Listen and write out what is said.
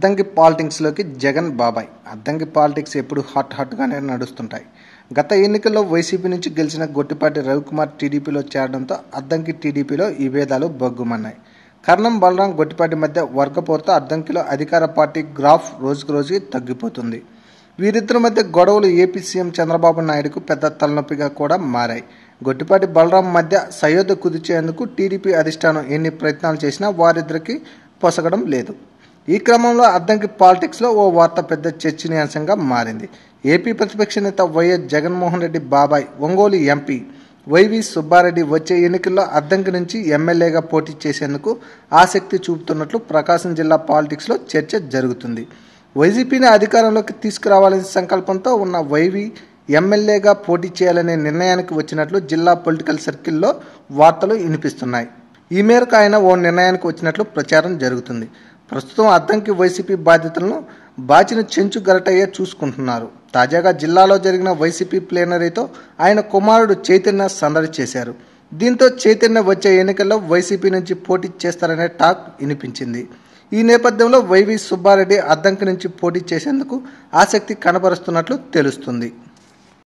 అద్దంకి పాలిటిక్స్లోకి జగన్ బాబాయ్. అద్దంకి పాలిటిక్స్ ఎప్పుడు హాట్గానే నడుస్తుంటాయి. గత ఎన్నికల్లో వైసీపీ నుంచి గెలిచిన గొట్టిపాటి రవికుమార్ టీడీపీలో చేరడంతో అద్దంకి టీడీపీలో ఈ భేదాలు బగ్గుమన్నాయి. కర్ణం బలరాం గొట్టిపాటి మధ్య వర్గపోరుతో అద్దంకిలో అధికార పార్టీ గ్రాఫ్ రోజుకు రోజుకి తగ్గిపోతుంది. వీరిద్దరి మధ్య గొడవలు ఏపీ సీఎం చంద్రబాబు నాయుడుకు పెద్ద తలనొప్పిగా కూడా మారాయి. గొట్టిపాటి బలరాం మధ్య సయోధ్య కుదిర్చేందుకు టీడీపీ అధిష్టానం ఎన్ని ప్రయత్నాలు చేసినా వారిద్దరికి పొసగడం లేదు. ఈ క్రమంలో అద్దంకి పాలిటిక్స్లో ఓ వార్త పెద్ద చర్చనీయాంశంగా మారింది. ఏపీ ప్రతిపక్ష నేత వైఎస్ జగన్మోహన్ రెడ్డి బాబాయ్ ఒంగోలు ఎంపీ వైవి సుబ్బారెడ్డి వచ్చే ఎన్నికల్లో అద్దంకి నుంచి ఎమ్మెల్యేగా పోటీ చేసేందుకు ఆసక్తి చూపుతున్నట్లు ప్రకాశం జిల్లా పాలిటిక్స్లో చర్చ జరుగుతుంది. వైసీపీని అధికారంలోకి తీసుకురావాలనే సంకల్పంతో ఉన్న వైవి ఎమ్మెల్యేగా పోటీ చేయాలనే నిర్ణయానికి వచ్చినట్లు జిల్లా పొలిటికల్ సర్కిల్లో వార్తలు వినిపిస్తున్నాయి. ఈ మేరకు ఆయన ఓ నిర్ణయానికి వచ్చినట్లు ప్రచారం జరుగుతుంది. ప్రస్తుతం అద్దంకి వైసీపీ బాధ్యతలను బాచిన చెంచు గరటయ్య చూసుకుంటున్నారు. తాజాగా జిల్లాలో జరిగిన వైసీపీ ప్లేనరీతో ఆయన కుమారుడు చైతన్య సందడి చేశారు. దీంతో చైతన్య వచ్చే ఎన్నికల్లో వైసీపీ నుంచి పోటీ చేస్తారనే టాక్ వినిపించింది. ఈ నేపథ్యంలో వైవి సుబ్బారెడ్డి అద్దంకి నుంచి పోటీ చేసేందుకు ఆసక్తి కనబరుస్తున్నట్లు తెలుస్తుంది.